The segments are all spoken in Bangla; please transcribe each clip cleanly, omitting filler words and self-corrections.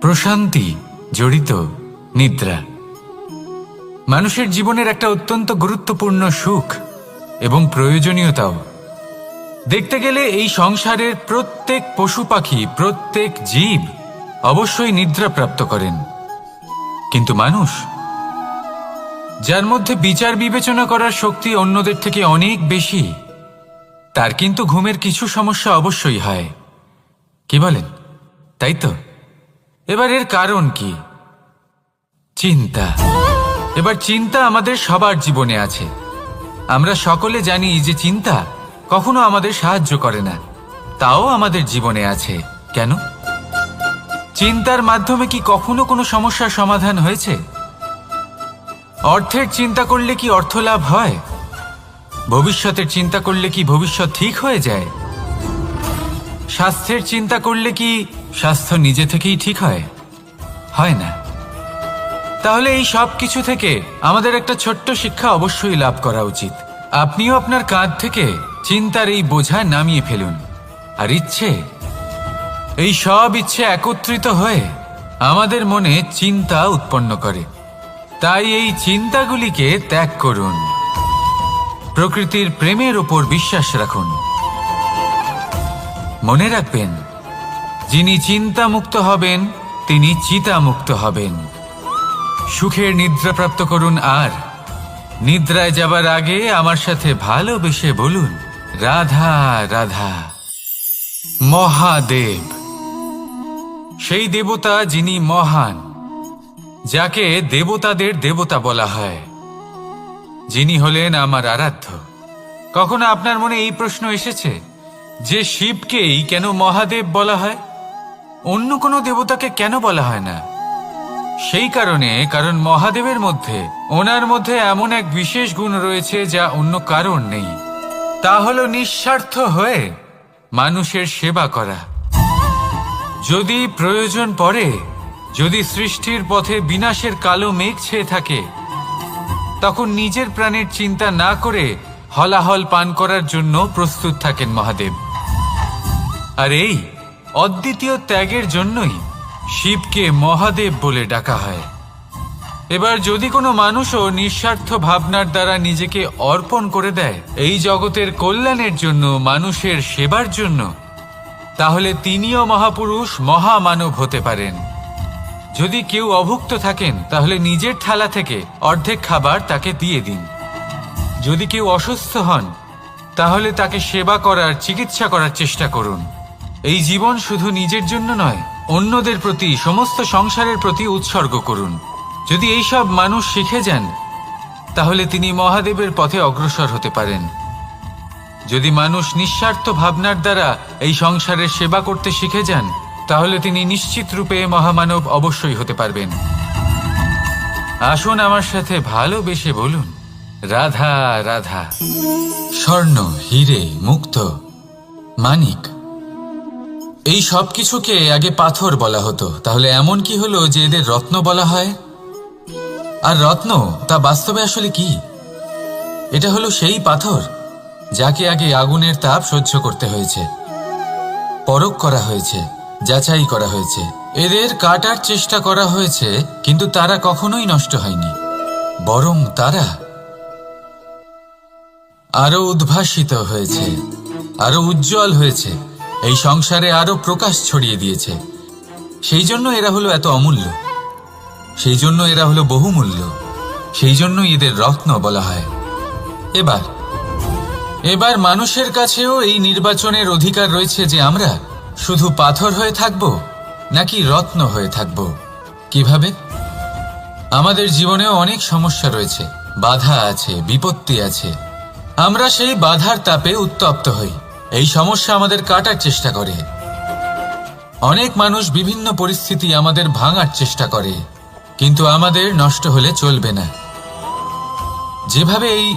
প্রশান্তি জড়িত নিদ্রা মানুষের জীবনের একটা অত্যন্ত গুরুত্বপূর্ণ সুখ এবং প্রয়োজনীয়তাও। দেখতে গেলে এই সংসারের প্রত্যেক পশু পাখি, প্রত্যেক জীব অবশ্যই নিদ্রা প্রাপ্ত করেন, কিন্তু মানুষ, যার মধ্যে বিচার বিবেচনা করার শক্তি অন্যদের থেকে অনেক বেশি, তার কিন্তু ঘুমের কিছু সমস্যা অবশ্যই হয়। কি বলেন, তাই তো? এবার এর কারণ কি? চিন্তা। এবার চিন্তা আমাদের সবার জীবনে আছে। আমরা সকলে জানি যে চিন্তা কখনো আমাদের সাহায্য করে না, তাও আমাদের জীবনে আছে। কেন? চিন্তার মাধ্যমে কি কখনো কোনো সমস্যার সমাধান হয়েছে? অর্থের চিন্তা করলে কি অর্থ লাভ হয়? ভবিষ্যতের চিন্তা করলে কি ভবিষ্যৎ ঠিক হয়ে যায়? স্বাস্থ্যের চিন্তা করলে কি স্বাস্থ্য নিজে থেকেই ঠিক হয়? হয় না। তাহলে এই সব কিছু থেকে আমাদের একটা ছোট্ট শিক্ষা অবশ্যই লাভ করা উচিত। আপনিও আপনার কাঁধ থেকে চিন্তার এই বোঝা নামিয়ে ফেলুন। আর এই সব ইচ্ছে একত্রিত হয়ে আমাদের মনে চিন্তা উৎপন্ন করে। তাই এই চিন্তাগুলিকে ত্যাগ করুন। প্রকৃতির প্রেমের উপর বিশ্বাস রাখুন। মনে রাখবেন, যিনি চিন্তামুক্ত হবেন তিনি চিতামুক্ত হবেন। সুখের নিদ্রা প্রাপ্ত করুন, আর নিদ্রায় যাবার আগে আমার সাথে ভালোবেসে বলুন, রাধা রাধা। মহাদেব, সেই দেবতা যিনি মহান, যাকে দেবতাদের দেবতা বলা হয়, যিনি হলেন আমার আরাধ্য। কখনো আপনার মনে এই প্রশ্ন এসেছে যে শিবকেই কেন মহাদেব বলা হয়, অন্য কোনো দেবতাকে কেন বলা হয় না? সেই কারণ মহাদেবের মধ্যে, ওনার মধ্যে এমন এক বিশেষ গুণ রয়েছে যা অন্য কারণ নেই। তা হলো নিঃস্বার্থ হয়ে মানুষের সেবা করা। যদি প্রয়োজন পড়ে, যদি সৃষ্টির পথে বিনাশের কালো মেঘ ছেয়ে থাকে, তখন নিজের প্রাণের চিন্তা না করে হলাহল পান করার জন্য প্রস্তুত থাকেন মহাদেব। আর এই অদ্বিতীয় ত্যাগের জন্যই শিবকে মহাদেব বলে ডাকা হয়। এবার যদি কোনো মানুষও নিঃস্বার্থ ভাবনার দ্বারা নিজেকে অর্পণ করে দেয় এই জগতের কল্যাণের জন্য, মানুষের সেবার জন্য, তাহলে তিনিও মহাপুরুষ, মহামানব হতে পারেন। যদি কেউ অভুক্ত থাকেন, তাহলে নিজের থালা থেকে অর্ধেক খাবার তাকে দিয়ে দিন। যদি কেউ অসুস্থ হন, তাহলে তাকে সেবা করার, চিকিৎসা করার চেষ্টা করুন। এই জীবন শুধু নিজের জন্য নয়, অন্যদের প্রতি, সমস্ত সংসারের প্রতি উৎসর্গ করুন। যদি এইসব মানুষ শিখে যান, তাহলে তিনি মহাদেবের পথে অগ্রসর হতে পারেন। যদি মানুষ নিঃস্বার্থ ভাবনার দ্বারা এই সংসারের সেবা করতে শিখে যান, তাহলে তিনি নিশ্চিত রূপে মহামানব অবশ্যই হতে পারবেন। আসুন আমার সাথে ভালোবেসে বলুন, রাধা রাধা। স্বর্ণ, হিরে, মুক্ত, মানিক, এই সব কিছুকে আগে পাথর বলা হতো। তাহলে এমন কি হলো যে এদের রত্ন বলা হয়? আর রত্ন তা বাস্তবে আসলে কি? এটা হলো সেই পাথর যাকে আগে আগুনের তাপ সহ্য করতে হয়েছে, পরখ করা হয়েছে, যাচাই করা হয়েছে, এদের কাটার চেষ্টা করা হয়েছে, কিন্তু তারা কখনোই নষ্ট হয়নি, বরং তারা আরো উদ্ভাসিত হয়েছে, আরো উজ্জ্বল হয়েছে, এই সংসারে আরো প্রকাশ ছড়িয়ে দিয়েছে। সেই জন্য এরা হলো এত অমূল্য, সেই জন্য এরা হলো বহুমূল্য, সেই জন্যই এদের রত্ন বলা হয়। এবার মানুষের কাছেও এই নির্বাচনের অধিকার রয়েছে যে আমরা শুধু পাথর হয়ে থাকব নাকি রত্ন হয়ে থাকব। কিভাবে? আমাদের জীবনেও অনেক সমস্যা রয়েছে, বাধা আছে, বিপত্তি আছে। আমরা সেই বাধার তাপে উত্তপ্ত হই, এই সমস্যা আমাদের কাটার চেষ্টা করে। অনেক মানুষ বিভিন্ন পরিস্থিতি আমাদের ভাঙার চেষ্টা করে, কিন্তু আমাদের নষ্ট হলে চলবে না। যেভাবে এই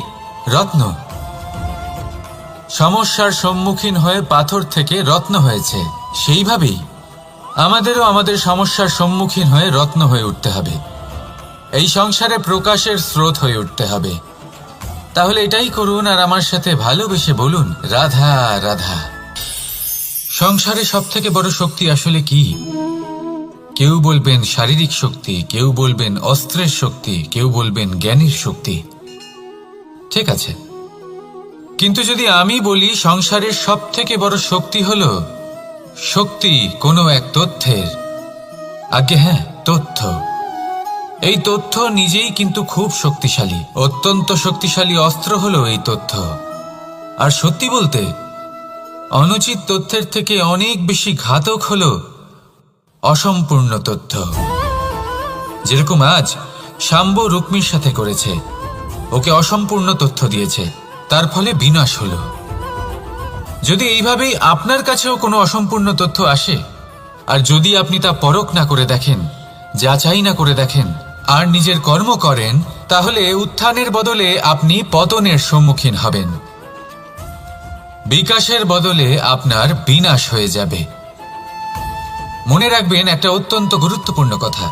রত্ন সমস্যার সম্মুখীন হয়ে পাথর থেকে রত্ন হয়েছে, সেইভাবেই আমাদেরও আমাদের সমস্যার সম্মুখীন হয়ে রত্ন হয়ে উঠতে হবে, এই সংসারে প্রকাশের স্রোত হয়ে উঠতে হবে। তাহলে এটাই করুন আর আমার সাথে ভালোবেসে বলুন, রাধা রাধা। সংসারে সব থেকে বড় শক্তি আসলে কি? কেউ বলবেন শারীরিক শক্তি, কেউ বলবেন অস্ত্রের শক্তি, কেউ বলবেন জ্ঞানের শক্তি। ঠিক আছে, কিন্তু যদি আমি বলি সংসারের সবথেকে বড় শক্তি হলো শক্তি কোনো এক তথ্যের, আজ্ঞে হ্যাঁ, তথ্য। এই তথ্য নিজেই কিন্তু খুব শক্তিশালী, অত্যন্ত শক্তিশালী অস্ত্র হলো এই তথ্য। আর সত্যি বলতে অনুচিত তথ্যের থেকে অনেক বেশি ঘাতক হলো অসম্পূর্ণ তথ্য। যেরকম আজ শাম্ব রুক্মির সাথে করেছে, ওকে অসম্পূর্ণ তথ্য দিয়েছে, তার ফলে বিনাশ হলো। যদি এইভাবেই আপনার কাছেও কোনো অসম্পূর্ণ তথ্য আসে, আর যদি আপনি তা পরখ না করে দেখেন, যাচাই না করে দেখেন, আর নিজের কর্ম করেন, তাহলে উত্থানের বদলে আপনি পতনের সম্মুখীন হবেন। বিকাশের বদলে আপনার বিনাশ হয়ে যাবে। মনে রাখবেন একটা অত্যন্ত গুরুত্বপূর্ণ কথা,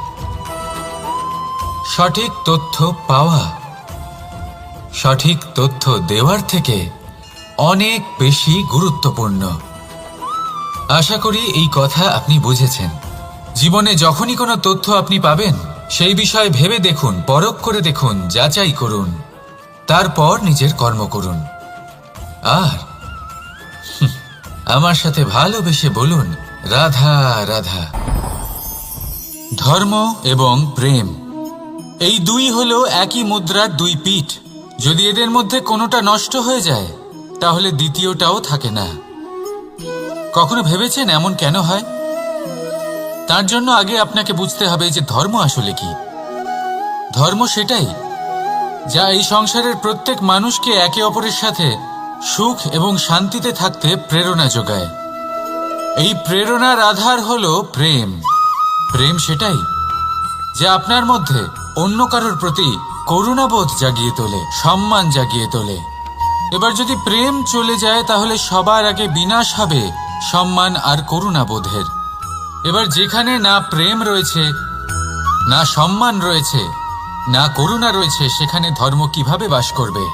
সঠিক তথ্য পাওয়া সঠিক তথ্য দেওয়ার থেকে অনেক বেশি গুরুত্বপূর্ণ। আশা করি এই কথা আপনি বুঝেছেন। জীবনে যখনই কোনো তথ্য আপনি পাবেন, সেই বিষয়ে ভেবে দেখুন, পরখ করে দেখুন, যাচাই করুন, তারপর নিজের কর্ম করুন। আর আমার সাথে ভালোবেসে বলুন, রাধা রাধা। ধর্ম এবং প্রেম, এই দুই হলো একই মুদ্রার দুই পিঠ। যদি এদের মধ্যে কোনোটা নষ্ট হয়ে যায়, তাহলে দ্বিতীয়টাও থাকে না। কখনো ভেবেছেন এমন কেন হয়? তার জন্য আগে আপনাকে বুঝতে হবে যে ধর্ম আসলে কি। ধর্ম সেটাই যা এই সংসারের প্রত্যেক মানুষকে একে অপরের সাথে সুখ এবং শান্তিতে থাকতে প্রেরণা যোগায়। এই প্রেরণার আধার হলো প্রেম। প্রেম সেটাই যা আপনার মধ্যে অন্য কারোর প্রতি করুণাবোধ জাগিয়ে তোলে, সম্মান জাগিয়ে তোলে। এবার যদি প্রেম চলে যায়, তাহলে সবার আগে বিনাশ হবে সম্মান আর করুণাবোধের। এবার যেখানে না প্রেম রয়েছে, না সম্মান রয়েছে, না করুণা রয়েছে, সেখানে ধর্ম কিভাবে বাস করবে?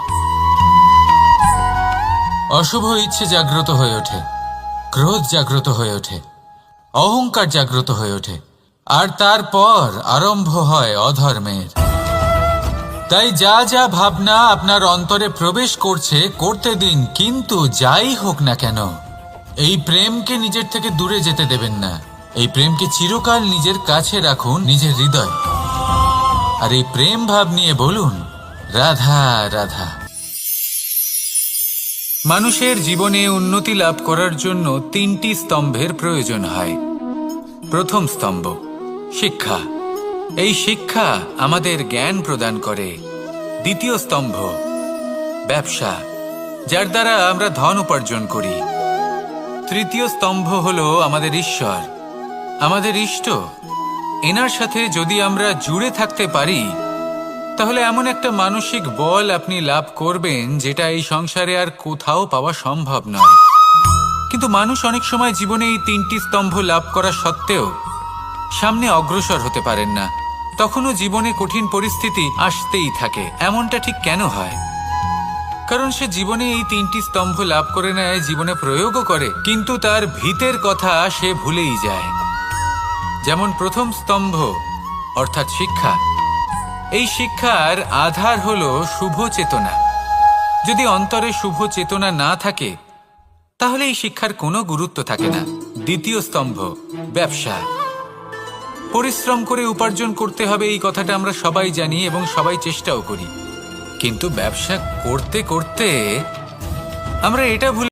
অশুভ ইচ্ছে জাগ্রত হয়ে ওঠে, ক্রোধ জাগ্রত হয়ে ওঠে, অহংকার জাগ্রত হয়ে ওঠে, আর তারপর আরম্ভ হয় অধর্মের। তাই যা যা ভাবনা আপনার অন্তরে প্রবেশ করছে, করতে দিন, কিন্তু যাই হোক না কেন, এই প্রেমকে নিজের থেকে দূরে যেতে দেবেন না। এই প্রেমকে চিরকাল নিজের কাছে রাখুন, নিজের হৃদয়। আর এই প্রেম ভাব নিয়ে বলুন, রাধা রাধা। মানুষের জীবনে উন্নতি লাভ করার জন্য তিনটি স্তম্ভের প্রয়োজন হয়। প্রথম স্তম্ভ শিক্ষা। এই শিক্ষা আমাদের জ্ঞান প্রদান করে। দ্বিতীয় স্তম্ভ ব্যবসা, যার দ্বারা আমরা ধন উপার্জন করি। তৃতীয় স্তম্ভ হলো আমাদের ঈশ্বর, আমাদের ইষ্ট। এনার সাথে যদি আমরা জুড়ে থাকতে পারি, তাহলে এমন একটা মানসিক বল আপনি লাভ করবেন যেটা এই সংসারে আর কোথাও পাওয়া সম্ভব নয়। কিন্তু মানুষ অনেক সময় জীবনে এই তিনটি স্তম্ভ লাভ করা সত্ত্বেও সামনে অগ্রসর হতে পারেন না। তখনও জীবনে কঠিন পরিস্থিতি আসতেই থাকে। এমনটা ঠিক কেন হয়? কারণ সে জীবনে এই তিনটি স্তম্ভ লাভ করে নেয়, জীবনে প্রয়োগও করে, কিন্তু তার ভিতের কথা সে ভুলেই যায়। যেমন প্রথম স্তম্ভ অর্থাৎ শিক্ষা। এই শিক্ষার আধার হলো শুভ চেতনা। যদি অন্তরে শুভ চেতনা না থাকে, তাহলে এই শিক্ষার কোনো গুরুত্ব থাকে না। দ্বিতীয় স্তম্ভ ব্যবসা। পরিশ্রম করে উপার্জন করতে হবে, এই কথাটা আমরা সবাই জানি এবং সবাই চেষ্টাও করি। কিন্তু ব্যবসা করতে করতে আমরা এটা ভুলে